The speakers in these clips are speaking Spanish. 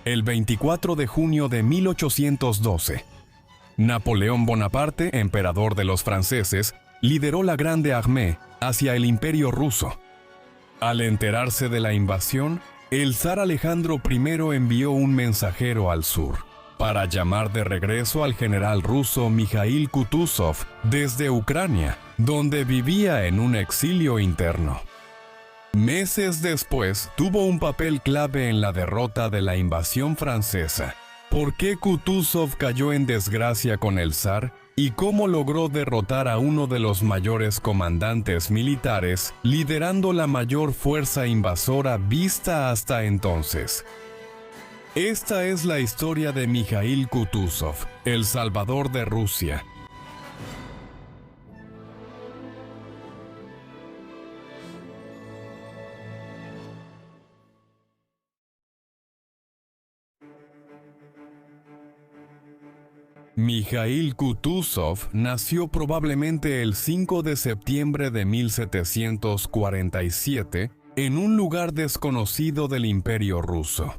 el 24 de junio de 1812. Napoleón Bonaparte, emperador de los franceses, lideró la Grande Armée hacia el Imperio ruso. Al enterarse de la invasión, el zar Alejandro I envió un mensajero al sur para llamar de regreso al general ruso Mijaíl Kutuzov desde Ucrania, donde vivía en un exilio interno. Meses después, tuvo un papel clave en la derrota de la invasión francesa. ¿Por qué Kutuzov cayó en desgracia con el zar y cómo logró derrotar a uno de los mayores comandantes militares, liderando la mayor fuerza invasora vista hasta entonces? Esta es la historia de Mijaíl Kutuzov, el salvador de Rusia. Mijaíl Kutuzov nació probablemente el 5 de septiembre de 1747 en un lugar desconocido del Imperio ruso.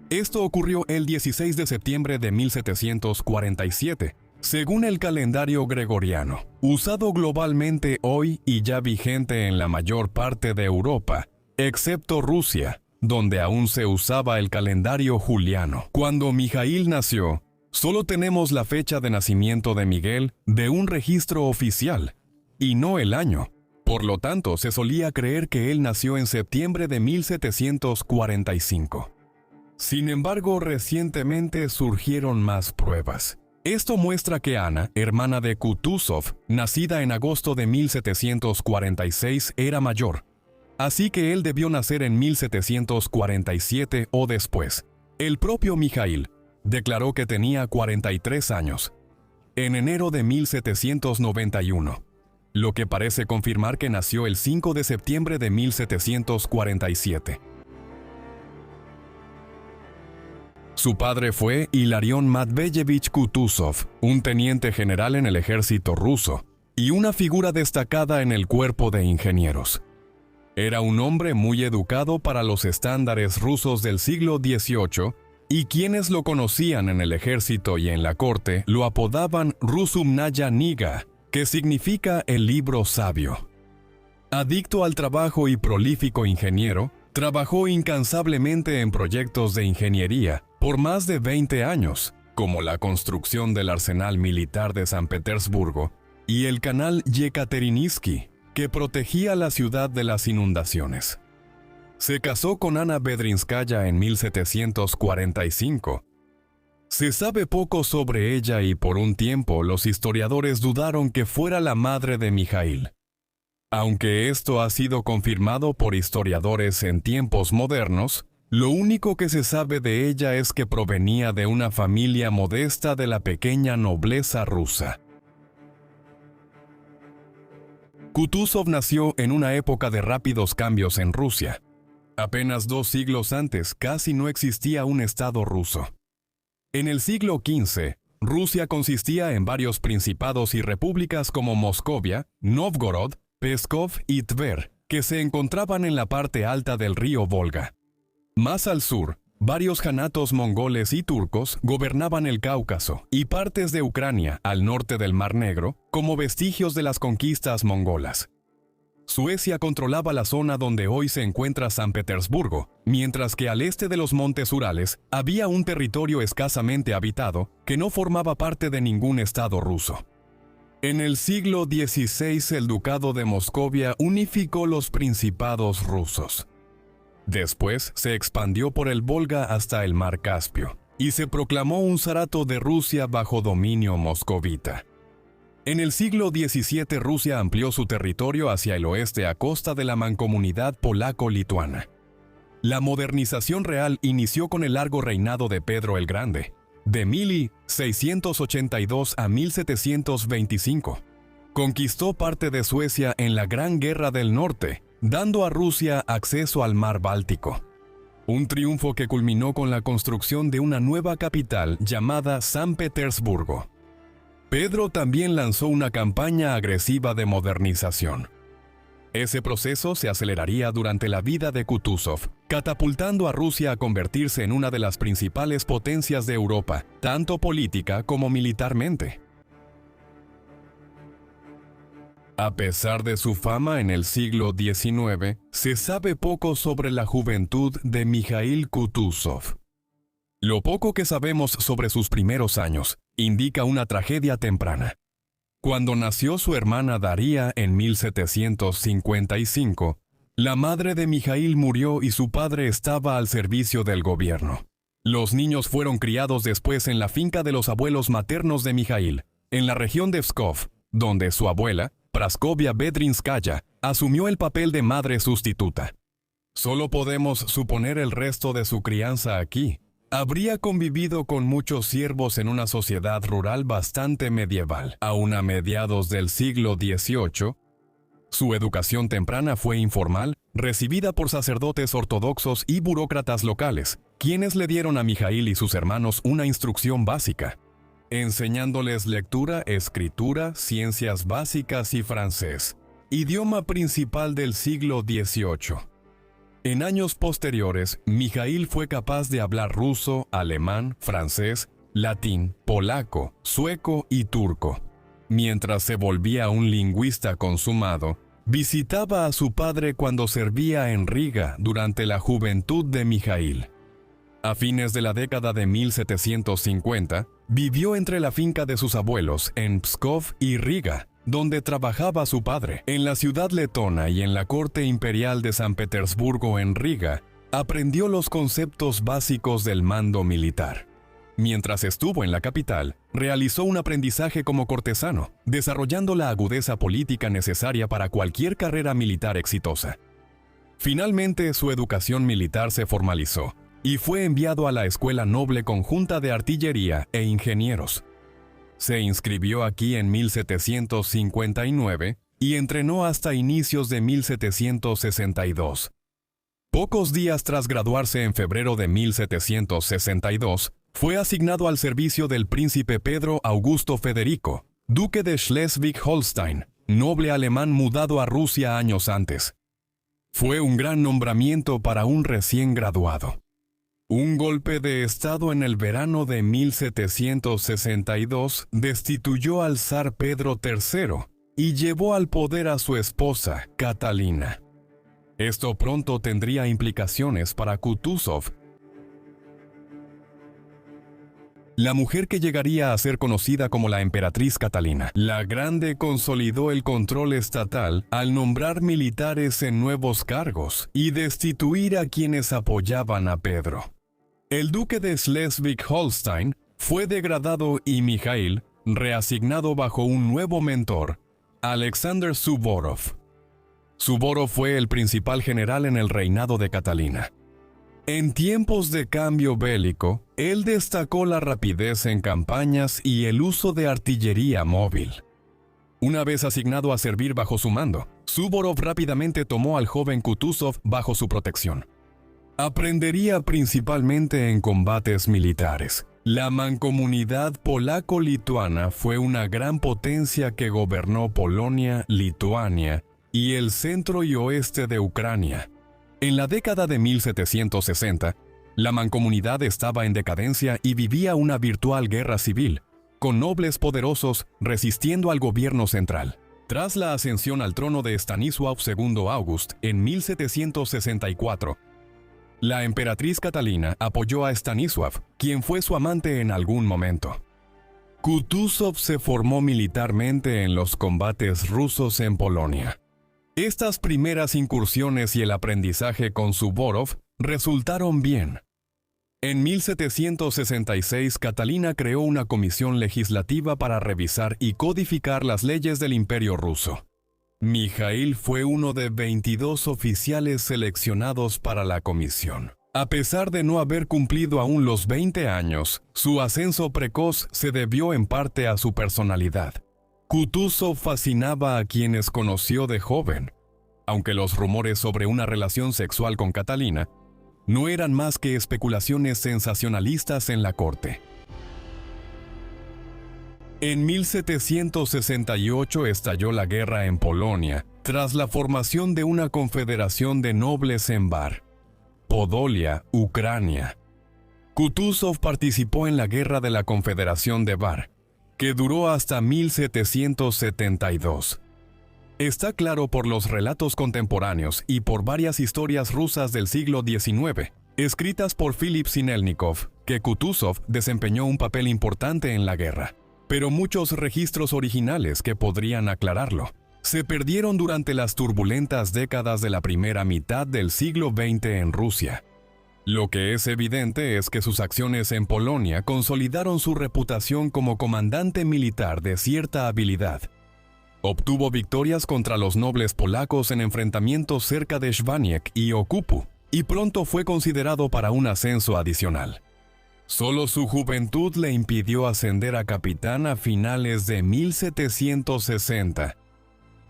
Esto ocurrió el 16 de septiembre de 1747, según el calendario gregoriano, usado globalmente hoy y ya vigente en la mayor parte de Europa, excepto Rusia, donde aún se usaba el calendario juliano. Cuando Mijaíl nació, solo tenemos la fecha de nacimiento de Miguel de un registro oficial, y no el año. Por lo tanto, se solía creer que él nació en septiembre de 1745. Sin embargo, recientemente surgieron más pruebas. Esto muestra que Ana, hermana de Kutuzov, nacida en agosto de 1746, era mayor. Así que él debió nacer en 1747 o después. El propio Mijaíl declaró que tenía 43 años, en enero de 1791, lo que parece confirmar que nació el 5 de septiembre de 1747. Su padre fue Hilarión Matveyevich Kutuzov, un teniente general en el ejército ruso y una figura destacada en el cuerpo de ingenieros. Era un hombre muy educado para los estándares rusos del siglo XVIII, y quienes lo conocían en el ejército y en la corte lo apodaban Rusumnaya Niga, que significa el libro sabio. Adicto al trabajo y prolífico ingeniero, trabajó incansablemente en proyectos de ingeniería por más de 20 años, como la construcción del arsenal militar de San Petersburgo y el canal Yekaterinsky, que protegía la ciudad de las inundaciones. Se casó con Ana Bedrinskaya en 1745. Se sabe poco sobre ella y por un tiempo los historiadores dudaron que fuera la madre de Mijaíl. Aunque esto ha sido confirmado por historiadores en tiempos modernos, lo único que se sabe de ella es que provenía de una familia modesta de la pequeña nobleza rusa. Kutuzov nació en una época de rápidos cambios en Rusia. Apenas 2 siglos antes, casi no existía un estado ruso. En el siglo XV, Rusia consistía en varios principados y repúblicas como Moscovia, Novgorod, Pskov y Tver, que se encontraban en la parte alta del río Volga. Más al sur, varios janatos mongoles y turcos gobernaban el Cáucaso y partes de Ucrania al norte del Mar Negro como vestigios de las conquistas mongolas. Suecia controlaba la zona donde hoy se encuentra San Petersburgo, mientras que al este de los montes Urales había un territorio escasamente habitado que no formaba parte de ningún estado ruso. En el siglo XVI el ducado de Moscovia unificó los principados rusos. Después se expandió por el Volga hasta el mar Caspio, y se proclamó un zarato de Rusia bajo dominio moscovita. En el siglo XVII Rusia amplió su territorio hacia el oeste a costa de la mancomunidad polaco-lituana. La modernización real inició con el largo reinado de Pedro el Grande, de 1682 a 1725. Conquistó parte de Suecia en la Gran Guerra del Norte, dando a Rusia acceso al mar Báltico. Un triunfo que culminó con la construcción de una nueva capital llamada San Petersburgo. Pedro también lanzó una campaña agresiva de modernización. Ese proceso se aceleraría durante la vida de Kutuzov, catapultando a Rusia a convertirse en una de las principales potencias de Europa, tanto política como militarmente. A pesar de su fama en el siglo XIX, se sabe poco sobre la juventud de Mikhail Kutuzov. Lo poco que sabemos sobre sus primeros años indica una tragedia temprana. Cuando nació su hermana Daria en 1755, la madre de Mikhail murió y su padre estaba al servicio del gobierno. Los niños fueron criados después en la finca de los abuelos maternos de Mikhail, en la región de Pskov, donde su abuela, Praskovia Bedrinskaya, asumió el papel de madre sustituta. Solo podemos suponer el resto de su crianza aquí. Habría convivido con muchos siervos en una sociedad rural bastante medieval. Aún a mediados del siglo XVIII, su educación temprana fue informal, recibida por sacerdotes ortodoxos y burócratas locales, quienes le dieron a Mikhail y sus hermanos una instrucción básica, enseñándoles lectura, escritura, ciencias básicas y francés, idioma principal del siglo XVIII. En años posteriores, Mikhail fue capaz de hablar ruso, alemán, francés, latín, polaco, sueco y turco. Mientras se volvía un lingüista consumado, visitaba a su padre cuando servía en Riga durante la juventud de Mikhail. A fines de la década de 1750, vivió entre la finca de sus abuelos en Pskov y Riga, donde trabajaba su padre. En la ciudad letona y en la corte imperial de San Petersburgo en Riga, aprendió los conceptos básicos del mando militar. Mientras estuvo en la capital, realizó un aprendizaje como cortesano, desarrollando la agudeza política necesaria para cualquier carrera militar exitosa. Finalmente, su educación militar se formalizó y fue enviado a la Escuela Noble Conjunta de Artillería e Ingenieros. Se inscribió aquí en 1759 y entrenó hasta inicios de 1762. Pocos días tras graduarse en febrero de 1762, fue asignado al servicio del príncipe Pedro Augusto Federico, duque de Schleswig-Holstein, noble alemán mudado a Rusia años antes. Fue un gran nombramiento para un recién graduado. Un golpe de estado en el verano de 1762 destituyó al zar Pedro III y llevó al poder a su esposa, Catalina. Esto pronto tendría implicaciones para Kutuzov. La mujer que llegaría a ser conocida como la emperatriz Catalina, la Grande consolidó el control estatal al nombrar militares en nuevos cargos y destituir a quienes apoyaban a Pedro. El duque de Schleswig-Holstein fue degradado y Mikhail reasignado bajo un nuevo mentor, Alexander Suvorov. Suvorov fue el principal general en el reinado de Catalina. En tiempos de cambio bélico, él destacó la rapidez en campañas y el uso de artillería móvil. Una vez asignado a servir bajo su mando, Suvorov rápidamente tomó al joven Kutuzov bajo su protección. Aprendería principalmente en combates militares. La mancomunidad polaco-lituana fue una gran potencia que gobernó Polonia, Lituania y el centro y oeste de Ucrania. En la década de 1760, la mancomunidad estaba en decadencia y vivía una virtual guerra civil, con nobles poderosos resistiendo al gobierno central. Tras la ascensión al trono de Stanisław II August en 1764, la emperatriz Catalina apoyó a Stanisław, quien fue su amante en algún momento. Kutuzov se formó militarmente en los combates rusos en Polonia. Estas primeras incursiones y el aprendizaje con Suvorov resultaron bien. En 1766, Catalina creó una comisión legislativa para revisar y codificar las leyes del Imperio ruso. Mikhail fue uno de 22 oficiales seleccionados para la comisión. A pesar de no haber cumplido aún los 20 años, su ascenso precoz se debió en parte a su personalidad. Kutuzov fascinaba a quienes conoció de joven, aunque los rumores sobre una relación sexual con Catalina no eran más que especulaciones sensacionalistas en la corte. En 1768 estalló la guerra en Polonia tras la formación de una confederación de nobles en Bar, Podolia, Ucrania. Kutuzov participó en la Guerra de la Confederación de Bar, que duró hasta 1772. Está claro por los relatos contemporáneos y por varias historias rusas del siglo XIX, escritas por Philip Sinelnikov, que Kutuzov desempeñó un papel importante en la guerra, pero muchos registros originales que podrían aclararlo se perdieron durante las turbulentas décadas de la primera mitad del siglo XX en Rusia. Lo que es evidente es que sus acciones en Polonia consolidaron su reputación como comandante militar de cierta habilidad. Obtuvo victorias contra los nobles polacos en enfrentamientos cerca de Żwaniec y Okupu, y pronto fue considerado para un ascenso adicional. Solo su juventud le impidió ascender a capitán a finales de 1760.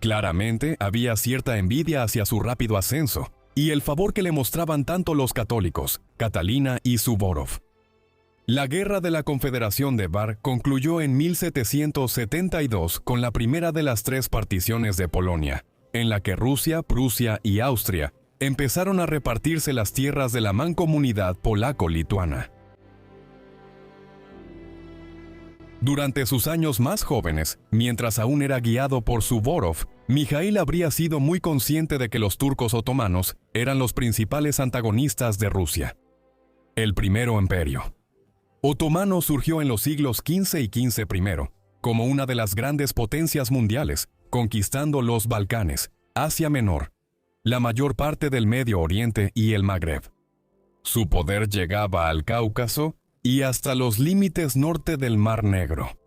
Claramente había cierta envidia hacia su rápido ascenso y el favor que le mostraban tanto los católicos, Catalina y Suvorov. La Guerra de la Confederación de Bar concluyó en 1772 con la primera de las tres particiones de Polonia, en la que Rusia, Prusia y Austria empezaron a repartirse las tierras de la mancomunidad polaco-lituana. Durante sus años más jóvenes, mientras aún era guiado por Suvorov, Mijaíl habría sido muy consciente de que los turcos otomanos eran los principales antagonistas de Rusia. El Primero Imperio Otomano surgió en los siglos XV y XV I, como una de las grandes potencias mundiales, conquistando los Balcanes, Asia Menor, la mayor parte del Medio Oriente y el Magreb. Su poder llegaba al Cáucaso y hasta los límites norte del Mar Negro.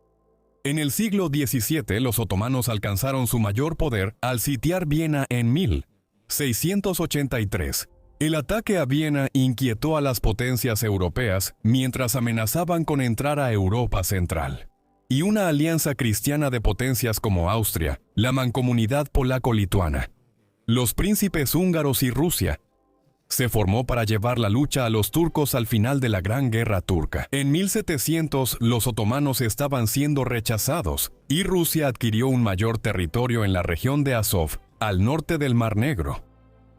En el siglo XVII, los otomanos alcanzaron su mayor poder al sitiar Viena en 1683. El ataque a Viena inquietó a las potencias europeas mientras amenazaban con entrar a Europa Central. Y una alianza cristiana de potencias como Austria, la mancomunidad polaco-lituana, los príncipes húngaros y Rusia, se formó para llevar la lucha a los turcos al final de la Gran Guerra Turca. En 1700, los otomanos estaban siendo rechazados y Rusia adquirió un mayor territorio en la región de Azov, al norte del Mar Negro.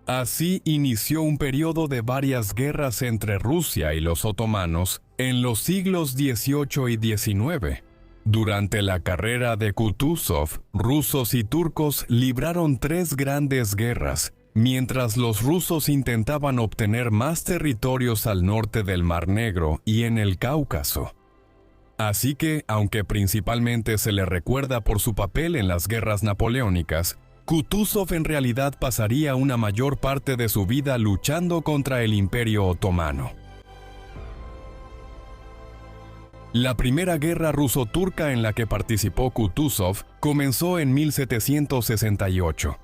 Así inició un periodo de varias guerras entre Rusia y los otomanos en los siglos XVIII y XIX. Durante la carrera de Kutuzov, rusos y turcos libraron tres grandes guerras, mientras los rusos intentaban obtener más territorios al norte del Mar Negro y en el Cáucaso. Así que, aunque principalmente se le recuerda por su papel en las guerras napoleónicas, Kutuzov en realidad pasaría una mayor parte de su vida luchando contra el Imperio Otomano. La primera guerra ruso-turca en la que participó Kutuzov comenzó en 1768.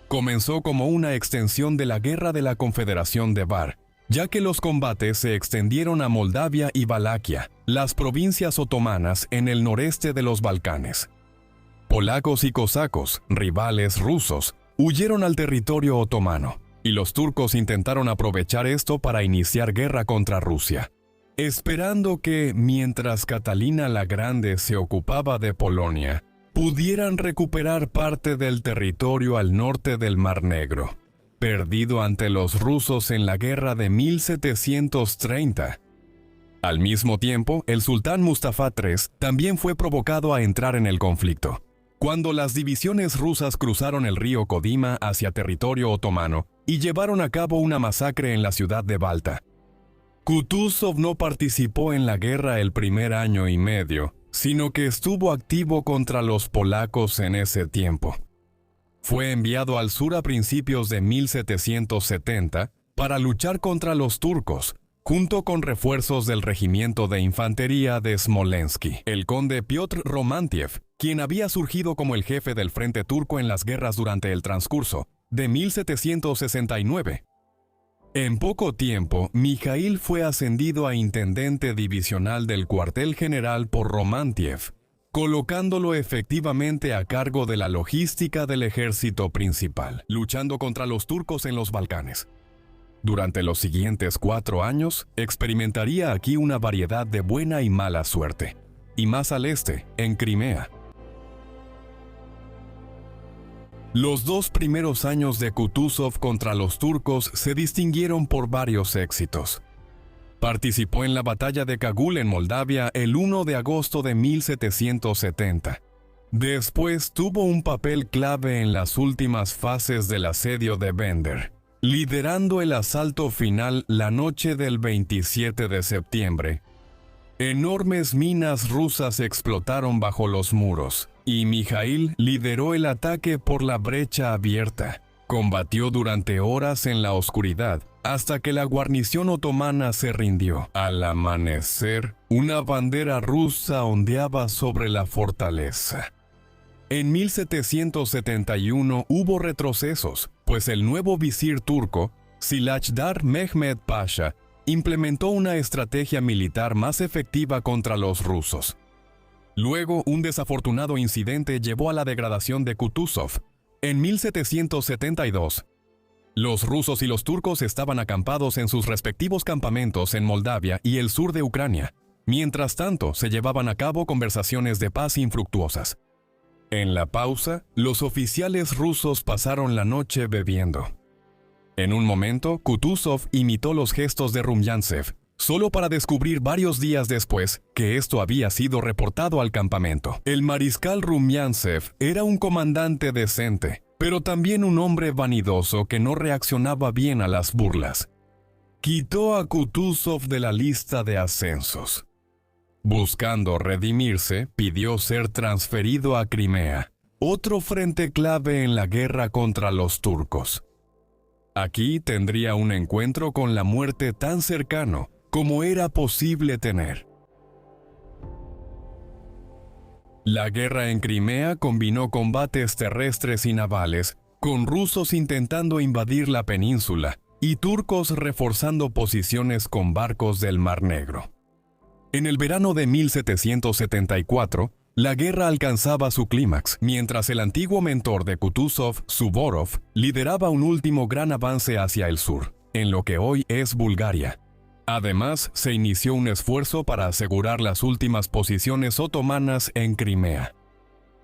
Comenzó como una extensión de la Guerra de la Confederación de Bar, ya que los combates se extendieron a Moldavia y Valaquia, las provincias otomanas en el noreste de los Balcanes. Polacos y cosacos, rivales rusos, huyeron al territorio otomano, y los turcos intentaron aprovechar esto para iniciar guerra contra Rusia, esperando que, mientras Catalina la Grande se ocupaba de Polonia, pudieran recuperar parte del territorio al norte del Mar Negro, perdido ante los rusos en la guerra de 1730. Al mismo tiempo, el sultán Mustafa III también fue provocado a entrar en el conflicto. Cuando las divisiones rusas cruzaron el río Kodima hacia territorio otomano y llevaron a cabo una masacre en la ciudad de Balta. Kutuzov no participó en la guerra el primer año y medio, sino que estuvo activo contra los polacos en ese tiempo. Fue enviado al sur a principios de 1770 para luchar contra los turcos, junto con refuerzos del regimiento de infantería de Smolensky. El conde Piotr Romantiev, quien había surgido como el jefe del frente turco en las guerras durante el transcurso de 1769. En poco tiempo, Mijaíl fue ascendido a intendente divisional del cuartel general por Romantiev, colocándolo efectivamente a cargo de la logística del ejército principal, luchando contra los turcos en los Balcanes. Durante los siguientes 4 años, experimentaría aquí una variedad de buena y mala suerte, y más al este, en Crimea. Los 2 primeros años de Kutuzov contra los turcos se distinguieron por varios éxitos. Participó en la batalla de Kagul en Moldavia el 1 de agosto de 1770. Después tuvo un papel clave en las últimas fases del asedio de Bender, liderando el asalto final la noche del 27 de septiembre. Enormes minas rusas explotaron bajo los muros, y Mijaíl lideró el ataque por la brecha abierta. Combatió durante horas en la oscuridad, hasta que la guarnición otomana se rindió. Al amanecer, una bandera rusa ondeaba sobre la fortaleza. En 1771 hubo retrocesos, pues el nuevo visir turco, Silachdar Mehmed Pasha, implementó una estrategia militar más efectiva contra los rusos. Luego, un desafortunado incidente llevó a la degradación de Kutuzov. En 1772, los rusos y los turcos estaban acampados en sus respectivos campamentos en Moldavia y el sur de Ucrania. Mientras tanto, se llevaban a cabo conversaciones de paz infructuosas. En la pausa, los oficiales rusos pasaron la noche bebiendo. En un momento, Kutuzov imitó los gestos de Rumyantsev, solo para descubrir varios días después que esto había sido reportado al campamento. El mariscal Rumyantsev era un comandante decente, pero también un hombre vanidoso que no reaccionaba bien a las burlas. Quitó a Kutuzov de la lista de ascensos. Buscando redimirse, pidió ser transferido a Crimea, otro frente clave en la guerra contra los turcos. Aquí tendría un encuentro con la muerte tan cercano como era posible tener. La guerra en Crimea combinó combates terrestres y navales, con rusos intentando invadir la península y turcos reforzando posiciones con barcos del Mar Negro. En el verano de 1774, la guerra alcanzaba su clímax, mientras el antiguo mentor de Kutuzov, Suvorov, lideraba un último gran avance hacia el sur, en lo que hoy es Bulgaria. Además, se inició un esfuerzo para asegurar las últimas posiciones otomanas en Crimea.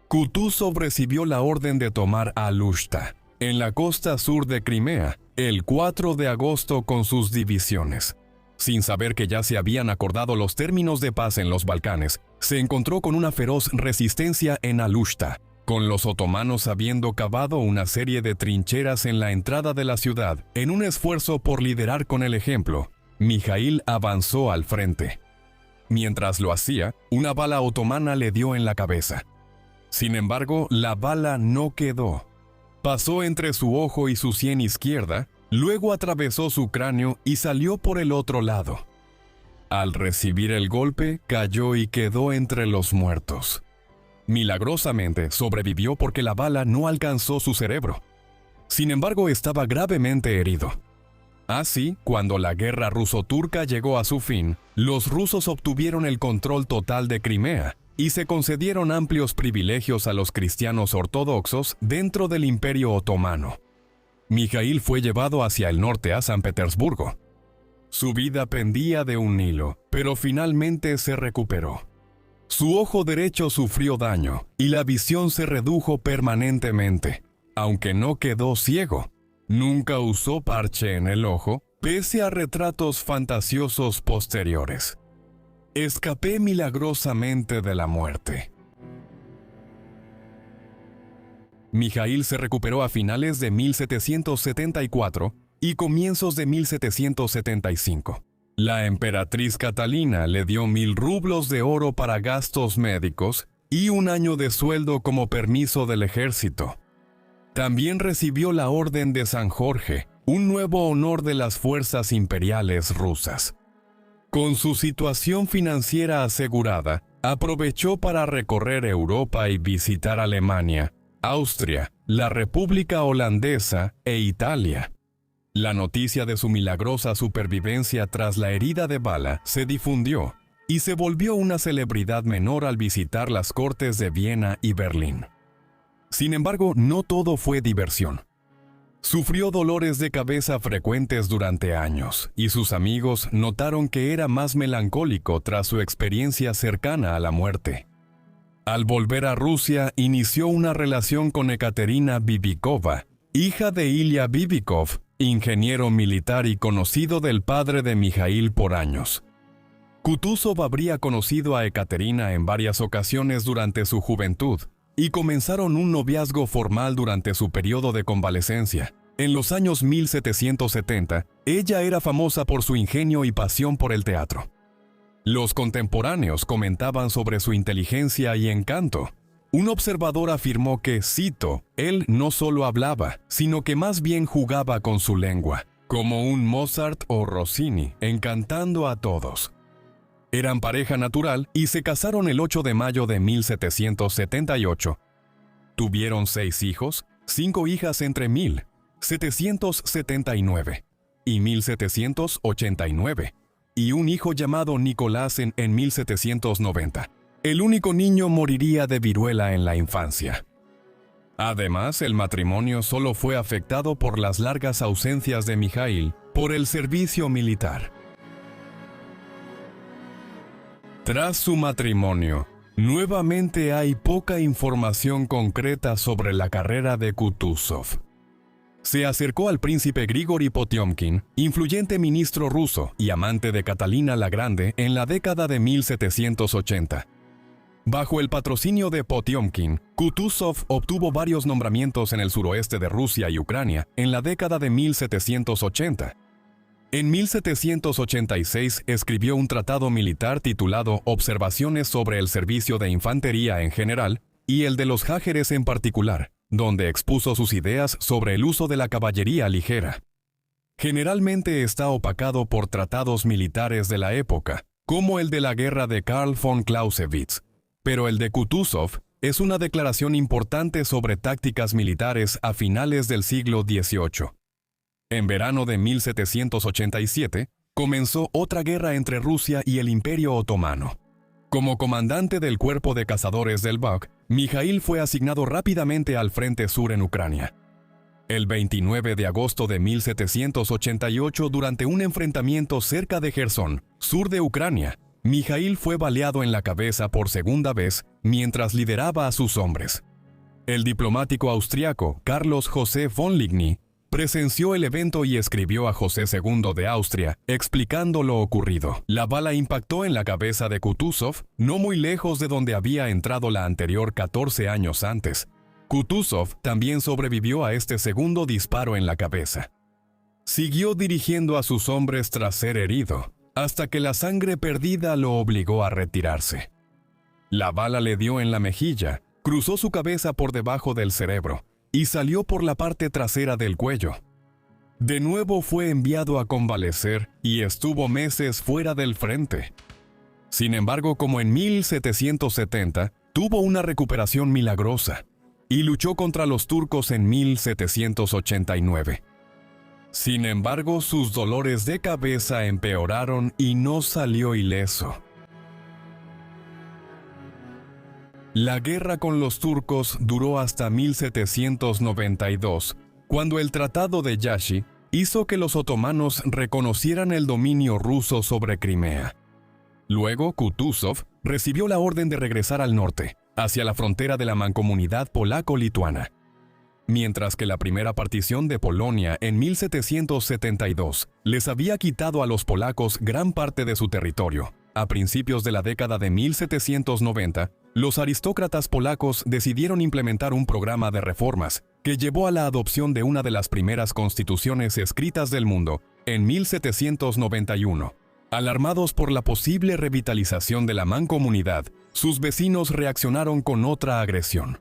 Kutuzov recibió la orden de tomar Alushta, en la costa sur de Crimea, el 4 de agosto con sus divisiones. Sin saber que ya se habían acordado los términos de paz en los Balcanes, se encontró con una feroz resistencia en Alushta, con los otomanos habiendo cavado una serie de trincheras en la entrada de la ciudad. En un esfuerzo por liderar con el ejemplo, Mijaíl avanzó al frente. Mientras lo hacía, una bala otomana le dio en la cabeza. Sin embargo, la bala no quedó. Pasó entre su ojo y su sien izquierda, luego atravesó su cráneo y salió por el otro lado. Al recibir el golpe, cayó y quedó entre los muertos. Milagrosamente, sobrevivió porque la bala no alcanzó su cerebro. Sin embargo, estaba gravemente herido. Así, cuando la guerra ruso-turca llegó a su fin, los rusos obtuvieron el control total de Crimea y se concedieron amplios privilegios a los cristianos ortodoxos dentro del Imperio Otomano. Mijaíl fue llevado hacia el norte a San Petersburgo. Su vida pendía de un hilo, pero finalmente se recuperó. Su ojo derecho sufrió daño y la visión se redujo permanentemente, aunque no quedó ciego. Nunca usó parche en el ojo, pese a retratos fantasiosos posteriores. Escapé milagrosamente de la muerte. Mijaíl se recuperó a finales de 1774 y comienzos de 1775. La emperatriz Catalina le dio 1000 rublos de oro para gastos médicos y un año de sueldo como permiso del ejército. También recibió la Orden de San Jorge, un nuevo honor de las fuerzas imperiales rusas. Con su situación financiera asegurada, aprovechó para recorrer Europa y visitar Alemania, Austria, la República Holandesa e Italia. La noticia de su milagrosa supervivencia tras la herida de bala se difundió y se volvió una celebridad menor al visitar las cortes de Viena y Berlín. Sin embargo, no todo fue diversión. Sufrió dolores de cabeza frecuentes durante años, y sus amigos notaron que era más melancólico tras su experiencia cercana a la muerte. Al volver a Rusia, inició una relación con Ekaterina Bibikova, hija de Ilya Bibikov, ingeniero militar y conocido del padre de Mijaíl por años. Kutuzov habría conocido a Ekaterina en varias ocasiones durante su juventud y comenzaron un noviazgo formal durante su periodo de convalecencia. En los años 1770, ella era famosa por su ingenio y pasión por el teatro. Los contemporáneos comentaban sobre su inteligencia y encanto. Un observador afirmó que, cito, él no solo hablaba, sino que más bien jugaba con su lengua, como un Mozart o Rossini, encantando a todos. Eran pareja natural y se casaron el 8 de mayo de 1778. Tuvieron 6 hijos, 5 hijas entre 1779 y 1789, y un hijo llamado Nicolás en 1790. El único niño moriría de viruela en la infancia. Además, el matrimonio solo fue afectado por las largas ausencias de Mijaíl por el servicio militar. Tras su matrimonio, nuevamente hay poca información concreta sobre la carrera de Kutuzov. Se acercó al príncipe Grigori Potiomkin, influyente ministro ruso y amante de Catalina la Grande en la década de 1780. Bajo el patrocinio de Potiomkin, Kutuzov obtuvo varios nombramientos en el suroeste de Rusia y Ucrania en la década de 1780. En 1786 escribió un tratado militar titulado Observaciones sobre el servicio de infantería en general y el de los jágeres en particular, donde expuso sus ideas sobre el uso de la caballería ligera. Generalmente está opacado por tratados militares de la época, como el de la guerra de Karl von Clausewitz, pero el de Kutuzov es una declaración importante sobre tácticas militares a finales del siglo XVIII. En verano de 1787, comenzó otra guerra entre Rusia y el Imperio Otomano. Como comandante del cuerpo de cazadores del Bug, Mijaíl fue asignado rápidamente al Frente Sur en Ucrania. El 29 de agosto de 1788, durante un enfrentamiento cerca de Jersón, sur de Ucrania, Mijaíl fue baleado en la cabeza por segunda vez mientras lideraba a sus hombres. El diplomático austriaco Carlos José von Ligny presenció el evento y escribió a José II de Austria explicando lo ocurrido. La bala impactó en la cabeza de Kutuzov, no muy lejos de donde había entrado la anterior 14 años antes. Kutuzov también sobrevivió a este segundo disparo en la cabeza. Siguió dirigiendo a sus hombres tras ser herido, hasta que la sangre perdida lo obligó a retirarse. La bala le dio en la mejilla, cruzó su cabeza por debajo del cerebro y salió por la parte trasera del cuello. De nuevo fue enviado a convalecer y estuvo meses fuera del frente. Sin embargo, como en 1770, tuvo una recuperación milagrosa y luchó contra los turcos en 1789. Sin embargo, sus dolores de cabeza empeoraron y no salió ileso. La guerra con los turcos duró hasta 1792, cuando el Tratado de Yashi hizo que los otomanos reconocieran el dominio ruso sobre Crimea. Luego, Kutuzov recibió la orden de regresar al norte, hacia la frontera de la mancomunidad polaco-lituana. Mientras que la primera partición de Polonia en 1772 les había quitado a los polacos gran parte de su territorio, a principios de la década de 1790, los aristócratas polacos decidieron implementar un programa de reformas que llevó a la adopción de una de las primeras constituciones escritas del mundo en 1791. Alarmados por la posible revitalización de la mancomunidad, sus vecinos reaccionaron con otra agresión.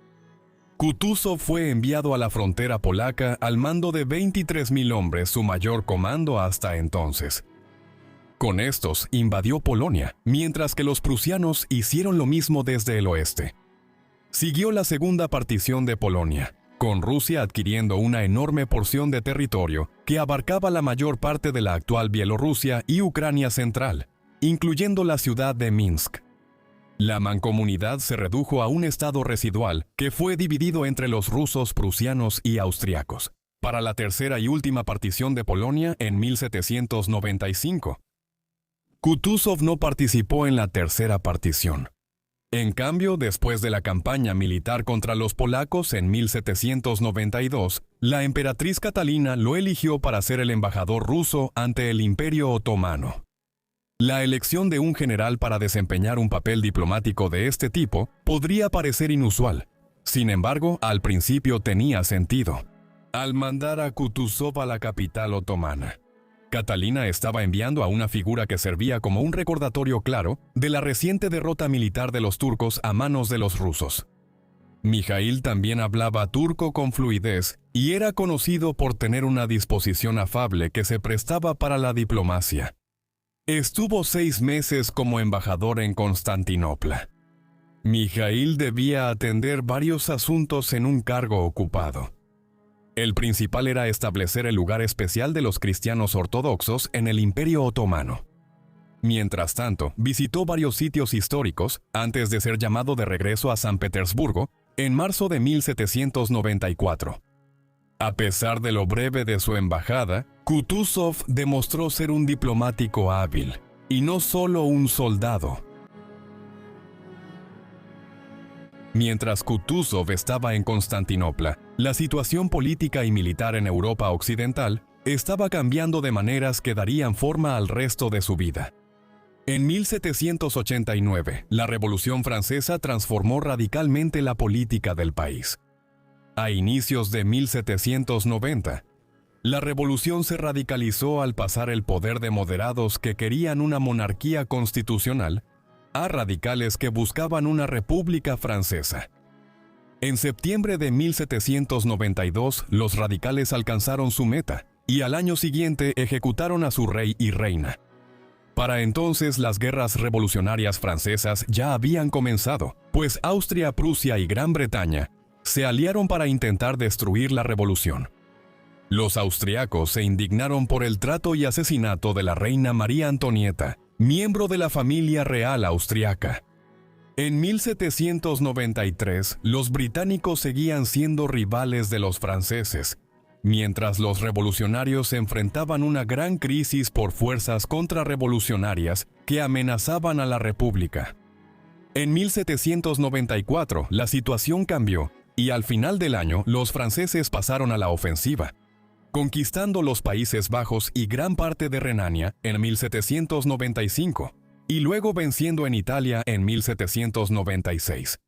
Kutuzov fue enviado a la frontera polaca al mando de 23,000 hombres, su mayor comando hasta entonces. Con estos invadió Polonia, mientras que los prusianos hicieron lo mismo desde el oeste. Siguió la segunda partición de Polonia, con Rusia adquiriendo una enorme porción de territorio que abarcaba la mayor parte de la actual Bielorrusia y Ucrania central, incluyendo la ciudad de Minsk. La mancomunidad se redujo a un estado residual que fue dividido entre los rusos, prusianos y austriacos, para la tercera y última partición de Polonia en 1795. Kutuzov no participó en la tercera partición. En cambio, después de la campaña militar contra los polacos en 1792, la emperatriz Catalina lo eligió para ser el embajador ruso ante el Imperio Otomano. La elección de un general para desempeñar un papel diplomático de este tipo podría parecer inusual. Sin embargo, al principio tenía sentido. Al mandar a Kutuzov a la capital otomana, Catalina estaba enviando a una figura que servía como un recordatorio claro de la reciente derrota militar de los turcos a manos de los rusos. Mijaíl también hablaba turco con fluidez y era conocido por tener una disposición afable que se prestaba para la diplomacia. Estuvo 6 meses como embajador en Constantinopla. Mijaíl debía atender varios asuntos en un cargo ocupado. El principal era establecer el lugar especial de los cristianos ortodoxos en el Imperio Otomano. Mientras tanto, visitó varios sitios históricos antes de ser llamado de regreso a San Petersburgo en marzo de 1794. A pesar de lo breve de su embajada, Kutuzov demostró ser un diplomático hábil, y no solo un soldado. Mientras Kutuzov estaba en Constantinopla, la situación política y militar en Europa Occidental estaba cambiando de maneras que darían forma al resto de su vida. En 1789, la Revolución Francesa transformó radicalmente la política del país. A inicios de 1790, la revolución se radicalizó al pasar el poder de moderados que querían una monarquía constitucional a radicales que buscaban una república francesa. En septiembre de 1792, los radicales alcanzaron su meta y al año siguiente ejecutaron a su rey y reina. Para entonces, las guerras revolucionarias francesas ya habían comenzado, pues Austria, Prusia y Gran Bretaña se aliaron para intentar destruir la revolución. Los austriacos se indignaron por el trato y asesinato de la reina María Antonieta, miembro de la familia real austriaca. En 1793, los británicos seguían siendo rivales de los franceses, mientras los revolucionarios enfrentaban una gran crisis por fuerzas contrarrevolucionarias que amenazaban a la República. En 1794, la situación cambió y al final del año los franceses pasaron a la ofensiva, conquistando los Países Bajos y gran parte de Renania en 1795, y luego venciendo en Italia en 1796.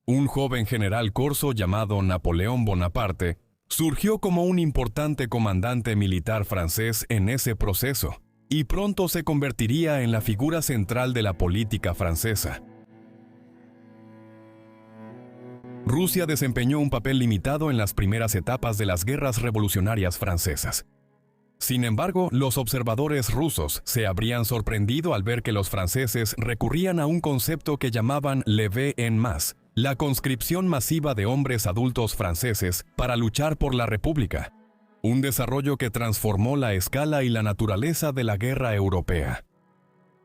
Un joven general corso llamado Napoleón Bonaparte surgió como un importante comandante militar francés en ese proceso, y pronto se convertiría en la figura central de la política francesa. Rusia desempeñó un papel limitado en las primeras etapas de las guerras revolucionarias francesas. Sin embargo, los observadores rusos se habrían sorprendido al ver que los franceses recurrían a un concepto que llamaban levée en masse, la conscripción masiva de hombres adultos franceses para luchar por la República, un desarrollo que transformó la escala y la naturaleza de la guerra europea.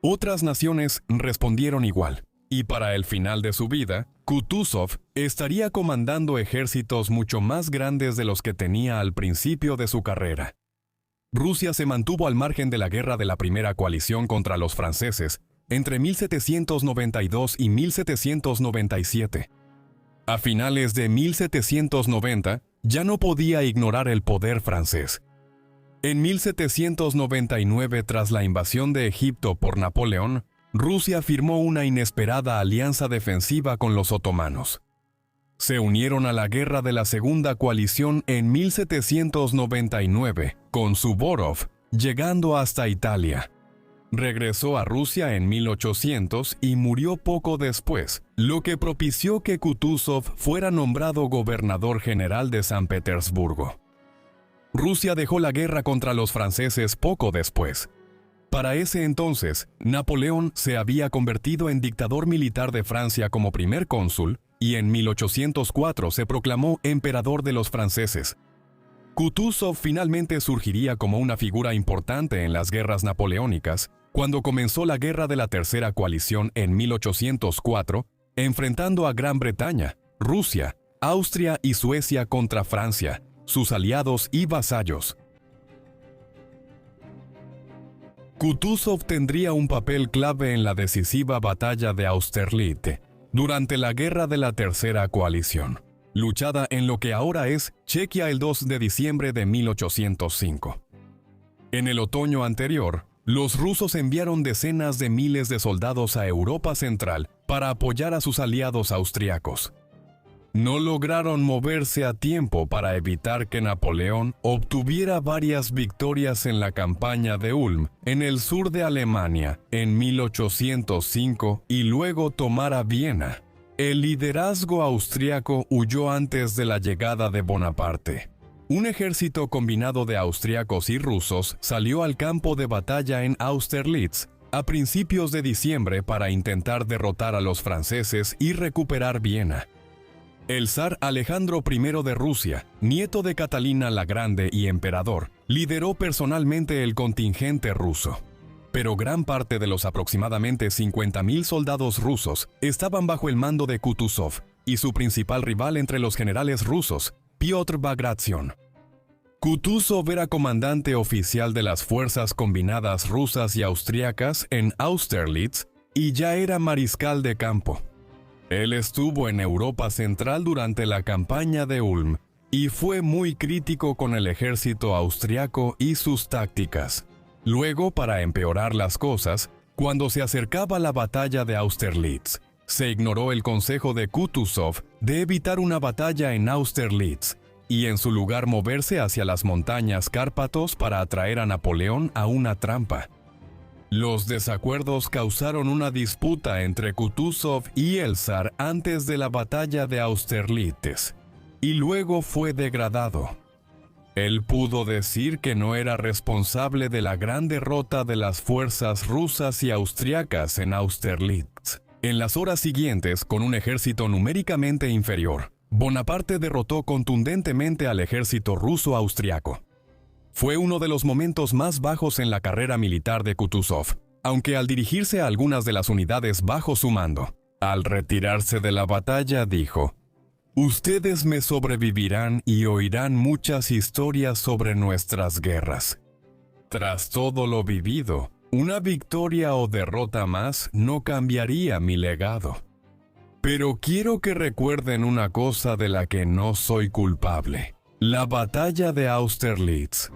Otras naciones respondieron igual, y para el final de su vida, Kutuzov estaría comandando ejércitos mucho más grandes de los que tenía al principio de su carrera. Rusia se mantuvo al margen de la guerra de la primera coalición contra los franceses entre 1792 y 1797. A finales de 1790, ya no podía ignorar el poder francés. En 1799, tras la invasión de Egipto por Napoleón, Rusia firmó una inesperada alianza defensiva con los otomanos. Se unieron a la guerra de la Segunda Coalición en 1799 con Suvórov, llegando hasta Italia. Regresó a Rusia en 1800 y murió poco después, lo que propició que Kutuzov fuera nombrado gobernador general de San Petersburgo. Rusia dejó la guerra contra los franceses poco después. Para ese entonces, Napoleón se había convertido en dictador militar de Francia como primer cónsul y en 1804 se proclamó emperador de los franceses. Kutuzov finalmente surgiría como una figura importante en las guerras napoleónicas cuando comenzó la Guerra de la Tercera Coalición en 1804, enfrentando a Gran Bretaña, Rusia, Austria y Suecia contra Francia, sus aliados y vasallos. Kutuzov tendría un papel clave en la decisiva batalla de Austerlitz, durante la Guerra de la Tercera Coalición, luchada en lo que ahora es Chequia el 2 de diciembre de 1805. En el otoño anterior, los rusos enviaron decenas de miles de soldados a Europa Central para apoyar a sus aliados austriacos. No lograron moverse a tiempo para evitar que Napoleón obtuviera varias victorias en la campaña de Ulm, en el sur de Alemania, en 1805 y luego tomara Viena. El liderazgo austriaco huyó antes de la llegada de Bonaparte. Un ejército combinado de austriacos y rusos salió al campo de batalla en Austerlitz a principios de diciembre para intentar derrotar a los franceses y recuperar Viena. El zar Alejandro I de Rusia, nieto de Catalina la Grande y emperador, lideró personalmente el contingente ruso. Pero gran parte de los aproximadamente 50.000 soldados rusos estaban bajo el mando de Kutuzov y su principal rival entre los generales rusos, Piotr Bagration. Kutuzov era comandante oficial de las fuerzas combinadas rusas y austriacas en Austerlitz y ya era mariscal de campo. Él estuvo en Europa Central durante la campaña de Ulm y fue muy crítico con el ejército austriaco y sus tácticas. Luego, para empeorar las cosas, cuando se acercaba la batalla de Austerlitz, se ignoró el consejo de Kutuzov de evitar una batalla en Austerlitz y en su lugar moverse hacia las montañas Cárpatos para atraer a Napoleón a una trampa. Los desacuerdos causaron una disputa entre Kutuzov y el zar antes de la batalla de Austerlitz, y luego fue degradado. Él pudo decir que no era responsable de la gran derrota de las fuerzas rusas y austriacas en Austerlitz. En las horas siguientes, con un ejército numéricamente inferior, Bonaparte derrotó contundentemente al ejército ruso-austriaco. Fue uno de los momentos más bajos en la carrera militar de Kutuzov, aunque al dirigirse a algunas de las unidades bajo su mando, al retirarse de la batalla dijo: «Ustedes me sobrevivirán y oirán muchas historias sobre nuestras guerras. Tras todo lo vivido, una victoria o derrota más no cambiaría mi legado. Pero quiero que recuerden una cosa de la que no soy culpable: la batalla de Austerlitz».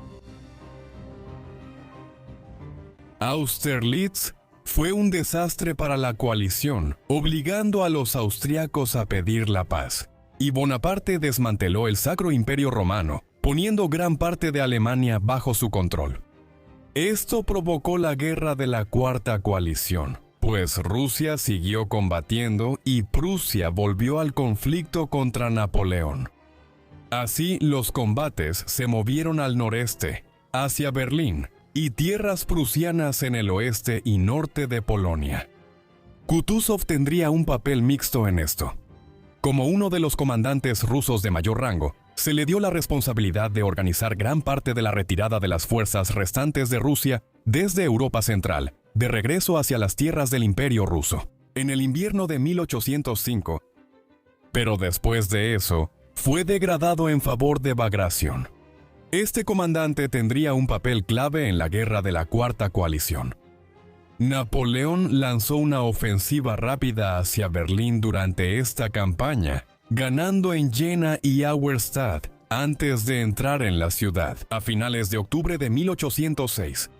Austerlitz fue un desastre para la coalición, obligando a los austriacos a pedir la paz, y Bonaparte desmanteló el Sacro Imperio Romano, poniendo gran parte de Alemania bajo su control. Esto provocó la guerra de la Cuarta Coalición, pues Rusia siguió combatiendo y Prusia volvió al conflicto contra Napoleón. Así, los combates se movieron al noreste, hacia Berlín, y tierras prusianas en el oeste y norte de Polonia. Kutuzov tendría un papel mixto en esto. Como uno de los comandantes rusos de mayor rango, se le dio la responsabilidad de organizar gran parte de la retirada de las fuerzas restantes de Rusia desde Europa Central, de regreso hacia las tierras del Imperio ruso, en el invierno de 1805. Pero después de eso, fue degradado en favor de Bagration. Este comandante tendría un papel clave en la guerra de la Cuarta Coalición. Napoleón lanzó una ofensiva rápida hacia Berlín durante esta campaña, ganando en Jena y Auerstadt antes de entrar en la ciudad, a finales de octubre de 1806.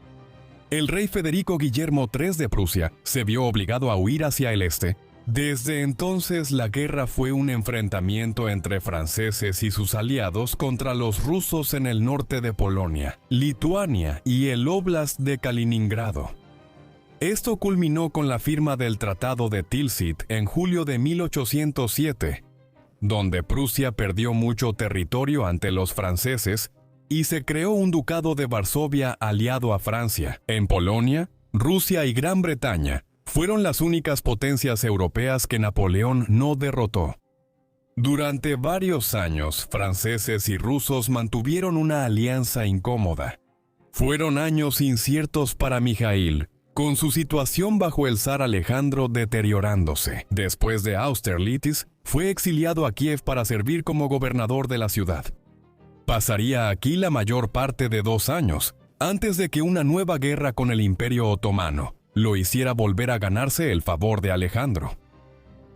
El rey Federico Guillermo III de Prusia se vio obligado a huir hacia el este. Desde entonces, la guerra fue un enfrentamiento entre franceses y sus aliados contra los rusos en el norte de Polonia, Lituania y el Óblast de Kaliningrado. Esto culminó con la firma del Tratado de Tilsit en julio de 1807, donde Prusia perdió mucho territorio ante los franceses y se creó un ducado de Varsovia aliado a Francia. En Polonia, Rusia y Gran Bretaña fueron las únicas potencias europeas que Napoleón no derrotó. Durante varios años, franceses y rusos mantuvieron una alianza incómoda. Fueron años inciertos para Mijaíl, con su situación bajo el zar Alejandro deteriorándose. Después de Austerlitz, fue exiliado a Kiev para servir como gobernador de la ciudad. Pasaría aquí la mayor parte de 2 años, antes de que una nueva guerra con el Imperio Otomano lo hiciera volver a ganarse el favor de Alejandro.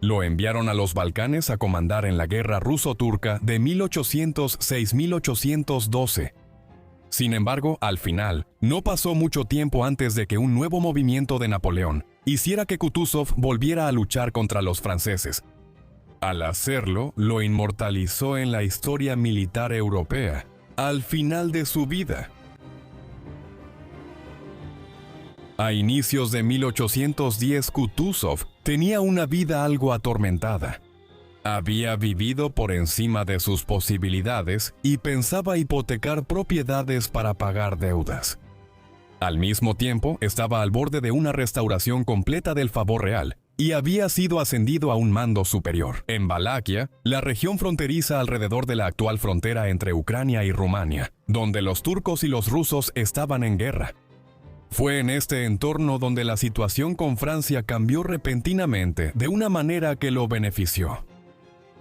Lo enviaron a los Balcanes a comandar en la guerra ruso-turca de 1806-1812. Sin embargo, al final, no pasó mucho tiempo antes de que un nuevo movimiento de Napoleón hiciera que Kutuzov volviera a luchar contra los franceses. Al hacerlo, lo inmortalizó en la historia militar europea, al final de su vida. A inicios de 1810, Kutuzov tenía una vida algo atormentada. Había vivido por encima de sus posibilidades y pensaba hipotecar propiedades para pagar deudas. Al mismo tiempo, estaba al borde de una restauración completa del favor real y había sido ascendido a un mando superior. En Valaquia, la región fronteriza alrededor de la actual frontera entre Ucrania y Rumania, donde los turcos y los rusos estaban en guerra. Fue en este entorno donde la situación con Francia cambió repentinamente de una manera que lo benefició.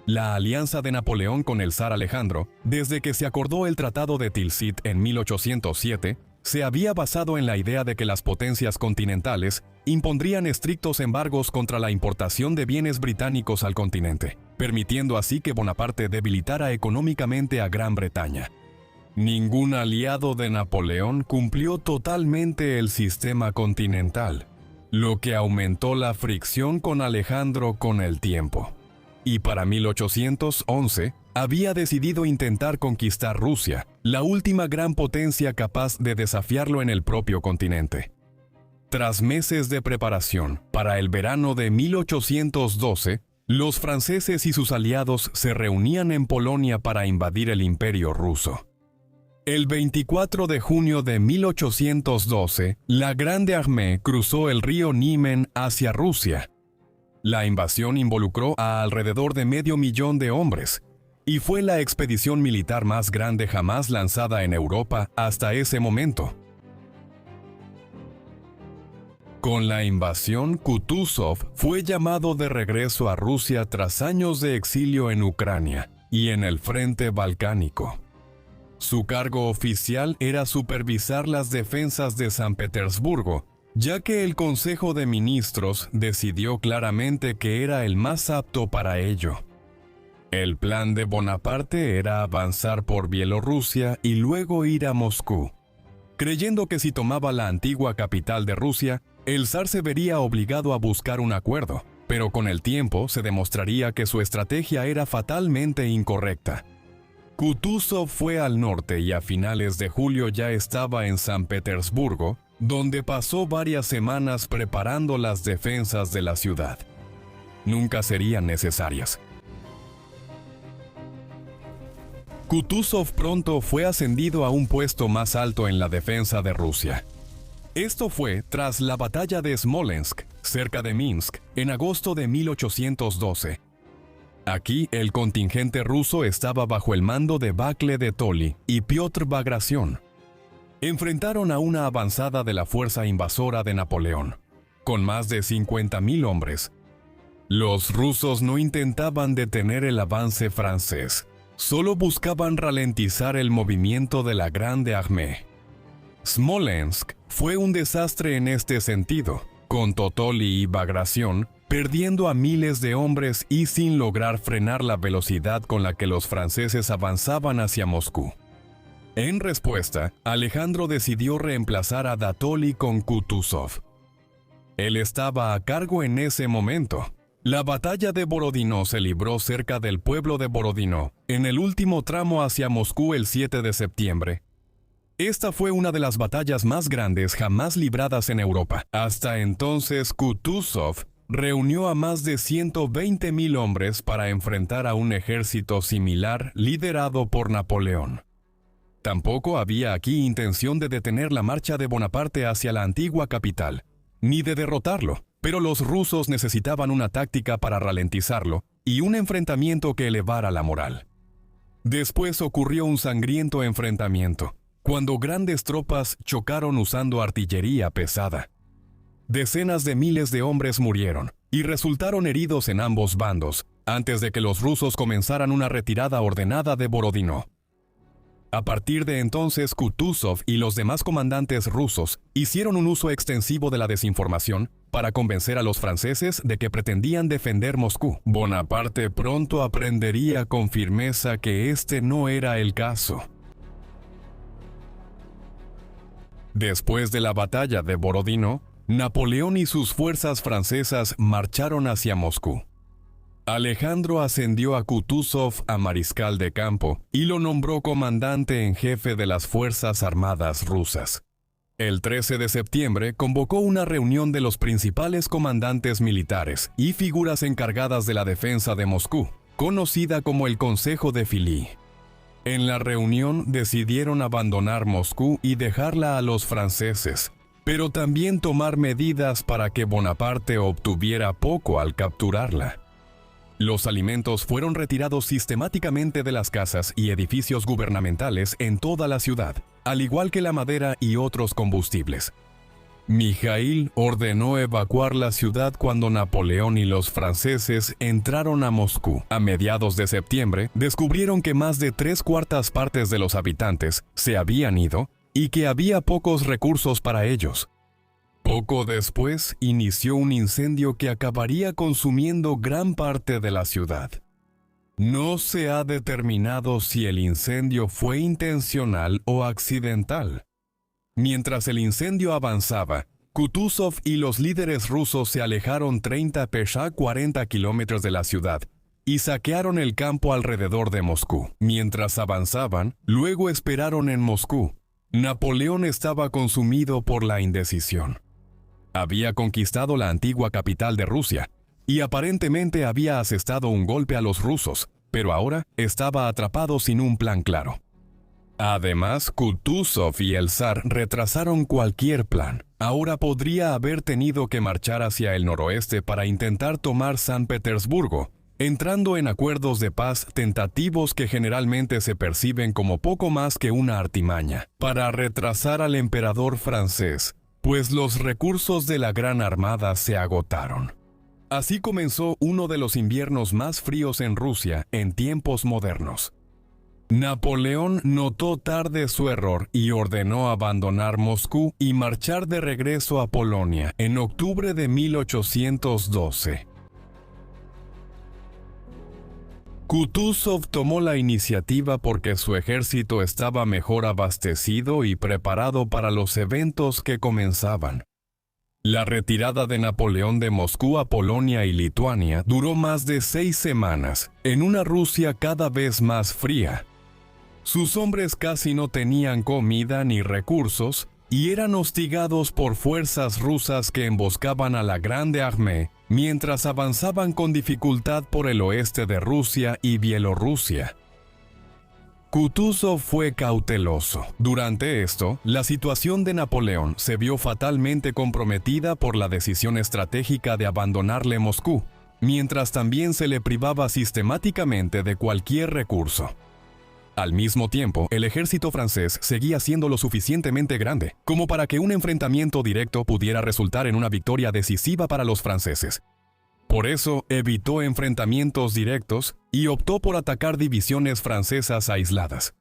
La alianza de Napoleón con el zar Alejandro, desde que se acordó el Tratado de Tilsit en 1807, se había basado en la idea de que las potencias continentales impondrían estrictos embargos contra la importación de bienes británicos al continente, permitiendo así que Bonaparte debilitara económicamente a Gran Bretaña. Ningún aliado de Napoleón cumplió totalmente el sistema continental, lo que aumentó la fricción con Alejandro con el tiempo. Y para 1811, había decidido intentar conquistar Rusia, la última gran potencia capaz de desafiarlo en el propio continente. Tras meses de preparación, para el verano de 1812, los franceses y sus aliados se reunían en Polonia para invadir el Imperio ruso. El 24 de junio de 1812, la Grande Armée cruzó el río Niemen hacia Rusia. La invasión involucró a alrededor de 500,000 de hombres, y fue la expedición militar más grande jamás lanzada en Europa hasta ese momento. Con la invasión, Kutuzov fue llamado de regreso a Rusia tras años de exilio en Ucrania y en el frente balcánico. Su cargo oficial era supervisar las defensas de San Petersburgo, ya que el Consejo de Ministros decidió claramente que era el más apto para ello. El plan de Bonaparte era avanzar por Bielorrusia y luego ir a Moscú, creyendo que si tomaba la antigua capital de Rusia, el zar se vería obligado a buscar un acuerdo, pero con el tiempo se demostraría que su estrategia era fatalmente incorrecta. Kutuzov fue al norte y a finales de julio ya estaba en San Petersburgo, donde pasó varias semanas preparando las defensas de la ciudad. Nunca serían necesarias. Kutuzov pronto fue ascendido a un puesto más alto en la defensa de Rusia. Esto fue tras la batalla de Smolensk, cerca de Minsk, en agosto de 1812. Aquí, el contingente ruso estaba bajo el mando de Bakle de Tolly y Piotr Bagration. Enfrentaron a una avanzada de la fuerza invasora de Napoleón, con más de 50,000 hombres. Los rusos no intentaban detener el avance francés, solo buscaban ralentizar el movimiento de la Grande Armée. Smolensk fue un desastre en este sentido, con Tolly y Bagration perdiendo a miles de hombres y sin lograr frenar la velocidad con la que los franceses avanzaban hacia Moscú. En respuesta, Alejandro decidió reemplazar a Tolly con Kutuzov. Él estaba a cargo en ese momento. La batalla de Borodino se libró cerca del pueblo de Borodino, en el último tramo hacia Moscú el 7 de septiembre. Esta fue una de las batallas más grandes jamás libradas en Europa. Hasta entonces, Kutuzov reunió a más de 120,000 hombres para enfrentar a un ejército similar liderado por Napoleón. Tampoco había aquí intención de detener la marcha de Bonaparte hacia la antigua capital, ni de derrotarlo, pero los rusos necesitaban una táctica para ralentizarlo y un enfrentamiento que elevara la moral. Después ocurrió un sangriento enfrentamiento, cuando grandes tropas chocaron usando artillería pesada. Decenas de miles de hombres murieron y resultaron heridos en ambos bandos, antes de que los rusos comenzaran una retirada ordenada de Borodino. A partir de entonces, Kutuzov y los demás comandantes rusos hicieron un uso extensivo de la desinformación para convencer a los franceses de que pretendían defender Moscú. Bonaparte pronto aprendería con firmeza que este no era el caso. Después de la batalla de Borodino, Napoleón y sus fuerzas francesas marcharon hacia Moscú. Alejandro ascendió a Kutuzov a mariscal de campo y lo nombró comandante en jefe de las Fuerzas Armadas rusas. El 13 de septiembre convocó una reunión de los principales comandantes militares y figuras encargadas de la defensa de Moscú, conocida como el Consejo de Filí. En la reunión decidieron abandonar Moscú y dejarla a los franceses, pero también tomar medidas para que Bonaparte obtuviera poco al capturarla. Los alimentos fueron retirados sistemáticamente de las casas y edificios gubernamentales en toda la ciudad, al igual que la madera y otros combustibles. Mijaíl ordenó evacuar la ciudad cuando Napoleón y los franceses entraron a Moscú. A mediados de septiembre, descubrieron que más de 3/4 partes de los habitantes se habían ido y que había pocos recursos para ellos. Poco después, inició un incendio que acabaría consumiendo gran parte de la ciudad. No se ha determinado si el incendio fue intencional o accidental. Mientras el incendio avanzaba, Kutuzov y los líderes rusos se alejaron 30 pesha 40 kilómetros de la ciudad y saquearon el campo alrededor de Moscú. Mientras avanzaban, luego esperaron en Moscú. Napoleón estaba consumido por la indecisión. Había conquistado la antigua capital de Rusia y aparentemente había asestado un golpe a los rusos, pero ahora estaba atrapado sin un plan claro. Además, Kutuzov y el zar retrasaron cualquier plan. Ahora podría haber tenido que marchar hacia el noroeste para intentar tomar San Petersburgo, entrando en acuerdos de paz tentativos que generalmente se perciben como poco más que una artimaña, para retrasar al emperador francés, pues los recursos de la Gran Armada se agotaron. Así comenzó uno de los inviernos más fríos en Rusia en tiempos modernos. Napoleón notó tarde su error y ordenó abandonar Moscú y marchar de regreso a Polonia en octubre de 1812. Kutuzov tomó la iniciativa porque su ejército estaba mejor abastecido y preparado para los eventos que comenzaban. La retirada de Napoleón de Moscú a Polonia y Lituania duró más de 6 semanas, en una Rusia cada vez más fría. Sus hombres casi no tenían comida ni recursos y eran hostigados por fuerzas rusas que emboscaban a la Grande Armée mientras avanzaban con dificultad por el oeste de Rusia y Bielorrusia. Kutuzov fue cauteloso. Durante esto, la situación de Napoleón se vio fatalmente comprometida por la decisión estratégica de abandonarle Moscú, mientras también se le privaba sistemáticamente de cualquier recurso. Al mismo tiempo, el ejército francés seguía siendo lo suficientemente grande como para que un enfrentamiento directo pudiera resultar en una victoria decisiva para los franceses. Por eso, evitó enfrentamientos directos y optó por atacar divisiones francesas aisladas.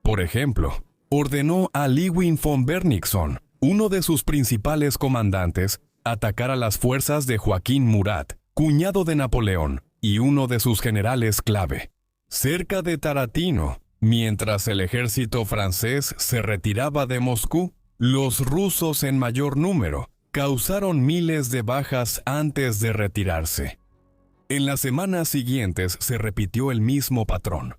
Por ejemplo, ordenó a Lewin von Bennigsen, uno de sus principales comandantes, atacar a las fuerzas de Joaquín Murat, cuñado de Napoleón, y uno de sus generales clave. Cerca de Taratino, mientras el ejército francés se retiraba de Moscú, los rusos en mayor número causaron miles de bajas antes de retirarse. En las semanas siguientes se repitió el mismo patrón.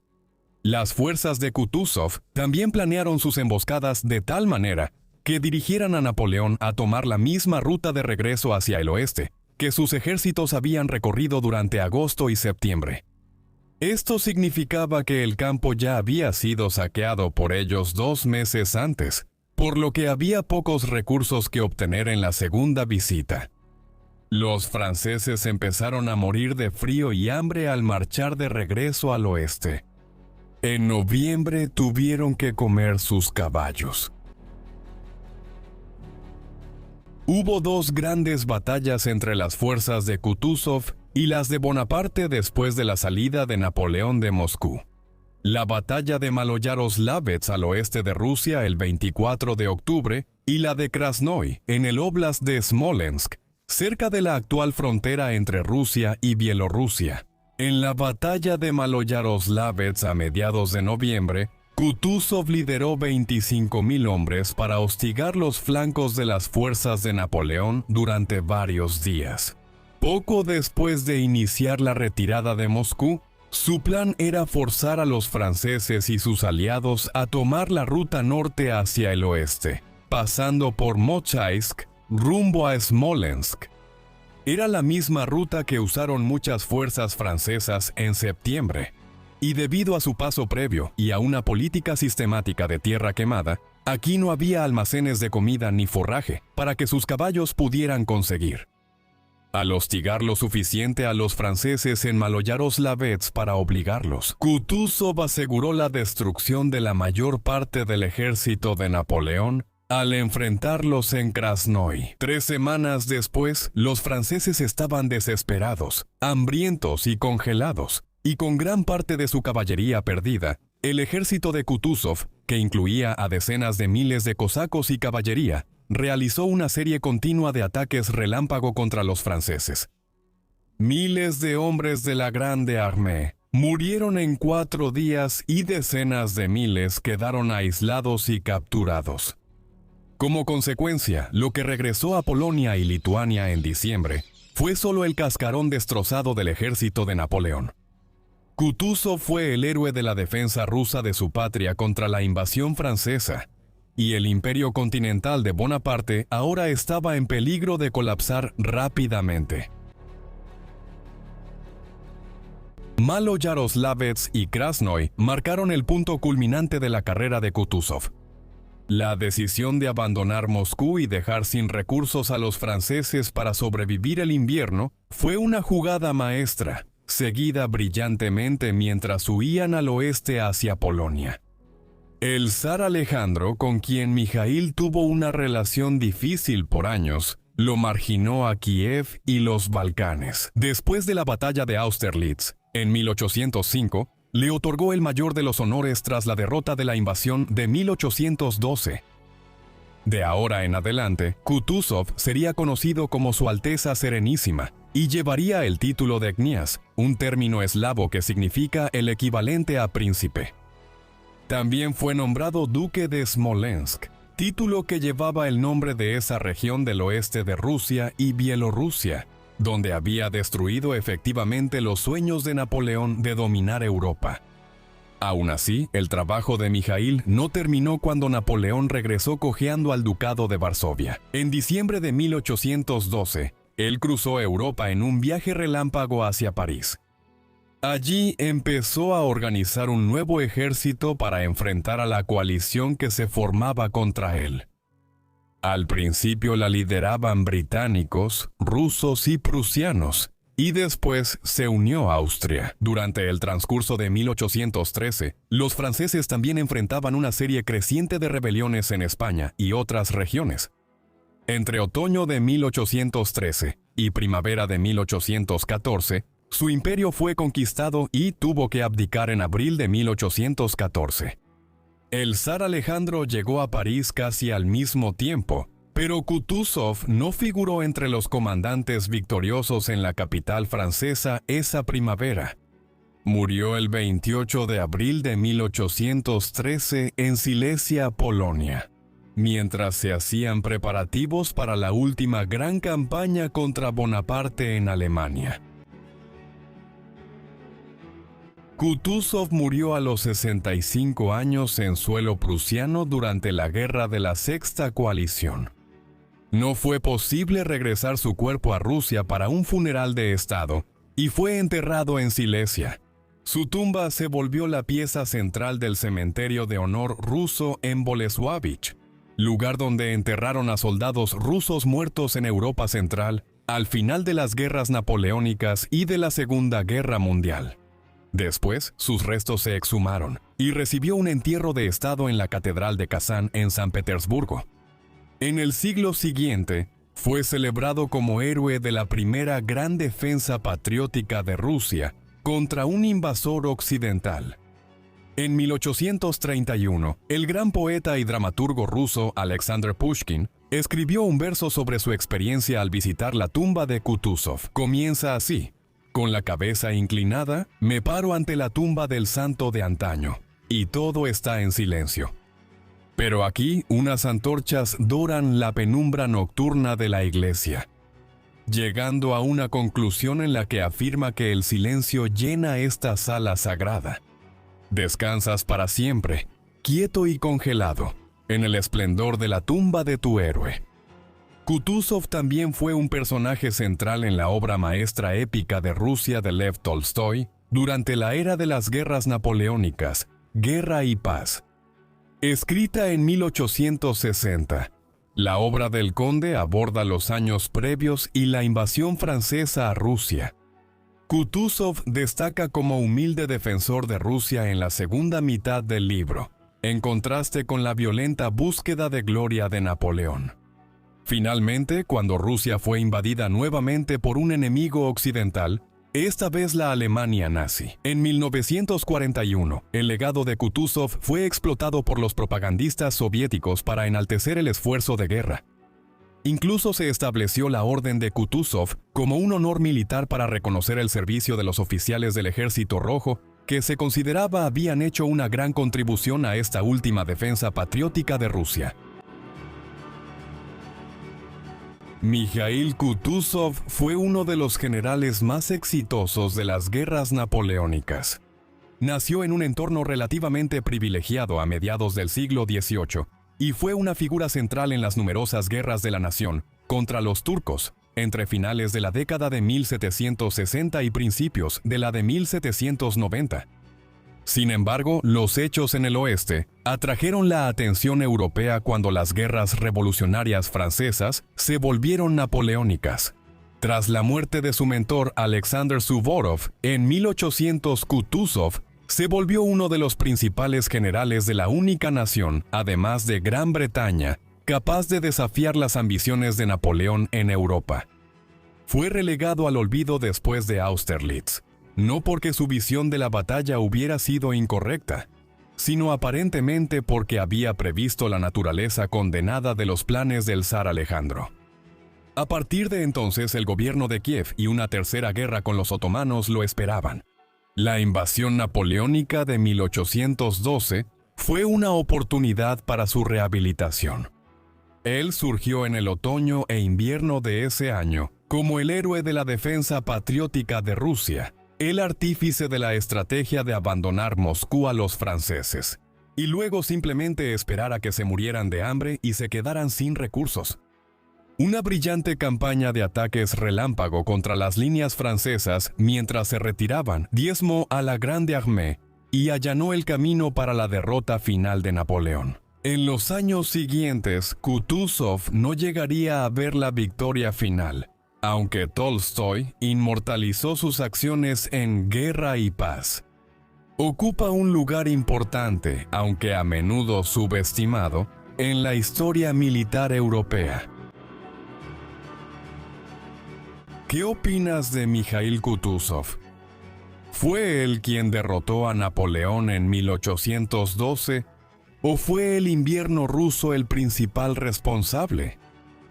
Las fuerzas de Kutuzov también planearon sus emboscadas de tal manera que dirigieran a Napoleón a tomar la misma ruta de regreso hacia el oeste que sus ejércitos habían recorrido durante agosto y septiembre. Esto significaba que el campo ya había sido saqueado por ellos 2 meses antes, por lo que había pocos recursos que obtener en la segunda visita. Los franceses empezaron a morir de frío y hambre al marchar de regreso al oeste. En noviembre tuvieron que comer sus caballos. Hubo 2 grandes batallas entre las fuerzas de Kutuzov y las de Bonaparte después de la salida de Napoleón de Moscú. La batalla de Maloyaroslavets al oeste de Rusia el 24 de octubre y la de Krasnoy en el óblast de Smolensk cerca de la actual frontera entre Rusia y Bielorrusia. En la batalla de Maloyaroslavets a mediados de noviembre, Kutuzov lideró 25.000 hombres para hostigar los flancos de las fuerzas de Napoleón durante varios días. Poco después de iniciar la retirada de Moscú, su plan era forzar a los franceses y sus aliados a tomar la ruta norte hacia el oeste, pasando por Mochaisk rumbo a Smolensk. Era la misma ruta que usaron muchas fuerzas francesas en septiembre. Y debido a su paso previo y a una política sistemática de tierra quemada, aquí no había almacenes de comida ni forraje para que sus caballos pudieran conseguir. Al hostigar lo suficiente a los franceses en Maloyaroslavets para obligarlos, Kutuzov aseguró la destrucción de la mayor parte del ejército de Napoleón al enfrentarlos en Krasnoy. 3 semanas después, los franceses estaban desesperados, hambrientos y congelados. Y con gran parte de su caballería perdida, el ejército de Kutuzov, que incluía a decenas de miles de cosacos y caballería, realizó una serie continua de ataques relámpago contra los franceses. Miles de hombres de la Grande Armée murieron en 4 días y decenas de miles quedaron aislados y capturados. Como consecuencia, lo que regresó a Polonia y Lituania en diciembre fue solo el cascarón destrozado del ejército de Napoleón. Kutuzov fue el héroe de la defensa rusa de su patria contra la invasión francesa, y el imperio continental de Bonaparte ahora estaba en peligro de colapsar rápidamente. Maloyaroslavets y Krasnoy marcaron el punto culminante de la carrera de Kutuzov. La decisión de abandonar Moscú y dejar sin recursos a los franceses para sobrevivir el invierno fue una jugada maestra, seguida brillantemente mientras huían al oeste hacia Polonia. El zar Alejandro, con quien Mijaíl tuvo una relación difícil por años, lo marginó a Kiev y los Balcanes. Después de la batalla de Austerlitz, en 1805, le otorgó el mayor de los honores tras la derrota de la invasión de 1812. De ahora en adelante, Kutuzov sería conocido como Su Alteza Serenísima, y llevaría el título de Kniaz, un término eslavo que significa el equivalente a príncipe. También fue nombrado duque de Smolensk, título que llevaba el nombre de esa región del oeste de Rusia y Bielorrusia, donde había destruido efectivamente los sueños de Napoleón de dominar Europa. Aún así, el trabajo de Mijaíl no terminó cuando Napoleón regresó cojeando al ducado de Varsovia. En diciembre de 1812, él cruzó Europa en un viaje relámpago hacia París. Allí empezó a organizar un nuevo ejército para enfrentar a la coalición que se formaba contra él. Al principio la lideraban británicos, rusos y prusianos, y después se unió Austria. Durante el transcurso de 1813, los franceses también enfrentaban una serie creciente de rebeliones en España y otras regiones. Entre otoño de 1813 y primavera de 1814, su imperio fue conquistado y tuvo que abdicar en abril de 1814. El zar Alejandro llegó a París casi al mismo tiempo, pero Kutuzov no figuró entre los comandantes victoriosos en la capital francesa esa primavera. Murió el 28 de abril de 1813 en Silesia, Polonia, mientras se hacían preparativos para la última gran campaña contra Bonaparte en Alemania. Kutuzov murió a los 65 años en suelo prusiano durante la Guerra de la Sexta Coalición. No fue posible regresar su cuerpo a Rusia para un funeral de Estado, y fue enterrado en Silesia. Su tumba se volvió la pieza central del cementerio de honor ruso en Bolesławicz, lugar donde enterraron a soldados rusos muertos en Europa Central al final de las guerras napoleónicas y de la Segunda Guerra Mundial. Después, sus restos se exhumaron y recibió un entierro de Estado en la Catedral de Kazán en San Petersburgo. En el siglo siguiente, fue celebrado como héroe de la primera gran defensa patriótica de Rusia contra un invasor occidental. En 1831, el gran poeta y dramaturgo ruso Alexander Pushkin escribió un verso sobre su experiencia al visitar la tumba de Kutuzov. Comienza así: con la cabeza inclinada, me paro ante la tumba del santo de antaño, y todo está en silencio. Pero aquí unas antorchas doran la penumbra nocturna de la iglesia, llegando a una conclusión en la que afirma que el silencio llena esta sala sagrada. Descansas para siempre, quieto y congelado, en el esplendor de la tumba de tu héroe. Kutuzov también fue un personaje central en la obra maestra épica de Rusia de Lev Tolstoy durante la era de las guerras napoleónicas, Guerra y Paz. Escrita en 1860, la obra del conde aborda los años previos y la invasión francesa a Rusia. Kutuzov destaca como humilde defensor de Rusia en la segunda mitad del libro, en contraste con la violenta búsqueda de gloria de Napoleón. Finalmente, cuando Rusia fue invadida nuevamente por un enemigo occidental, esta vez la Alemania nazi, en 1941, el legado de Kutuzov fue explotado por los propagandistas soviéticos para enaltecer el esfuerzo de guerra. Incluso se estableció la Orden de Kutuzov como un honor militar para reconocer el servicio de los oficiales del Ejército Rojo, que se consideraba habían hecho una gran contribución a esta última defensa patriótica de Rusia. Mikhail Kutuzov fue uno de los generales más exitosos de las guerras napoleónicas. Nació en un entorno relativamente privilegiado a mediados del siglo XVIII y fue una figura central en las numerosas guerras de la nación contra los turcos, entre finales de la década de 1760 y principios de la de 1790. Sin embargo, los hechos en el oeste atrajeron la atención europea cuando las guerras revolucionarias francesas se volvieron napoleónicas. Tras la muerte de su mentor Alexander Suvorov en 1800, Kutuzov se volvió uno de los principales generales de la única nación, además de Gran Bretaña, capaz de desafiar las ambiciones de Napoleón en Europa. Fue relegado al olvido después de Austerlitz, no porque su visión de la batalla hubiera sido incorrecta, sino aparentemente porque había previsto la naturaleza condenada de los planes del zar Alejandro. A partir de entonces, el gobierno de Kiev y una tercera guerra con los otomanos lo esperaban. La invasión napoleónica de 1812 fue una oportunidad para su rehabilitación. Él surgió en el otoño e invierno de ese año como el héroe de la defensa patriótica de Rusia, el artífice de la estrategia de abandonar Moscú a los franceses, y luego simplemente esperar a que se murieran de hambre y se quedaran sin recursos. Una brillante campaña de ataques relámpago contra las líneas francesas mientras se retiraban diezmó a la Grande Armée y allanó el camino para la derrota final de Napoleón. En los años siguientes, Kutuzov no llegaría a ver la victoria final, aunque Tolstoy inmortalizó sus acciones en Guerra y Paz. Ocupa un lugar importante, aunque a menudo subestimado, en la historia militar europea. ¿Qué opinas de Mikhail Kutuzov? ¿Fue él quien derrotó a Napoleón en 1812 o fue el invierno ruso el principal responsable?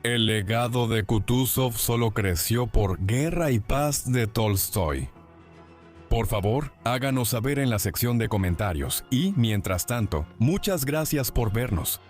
El legado de Kutuzov solo creció por Guerra y Paz de Tolstoy. Por favor, háganos saber en la sección de comentarios y, mientras tanto, muchas gracias por vernos.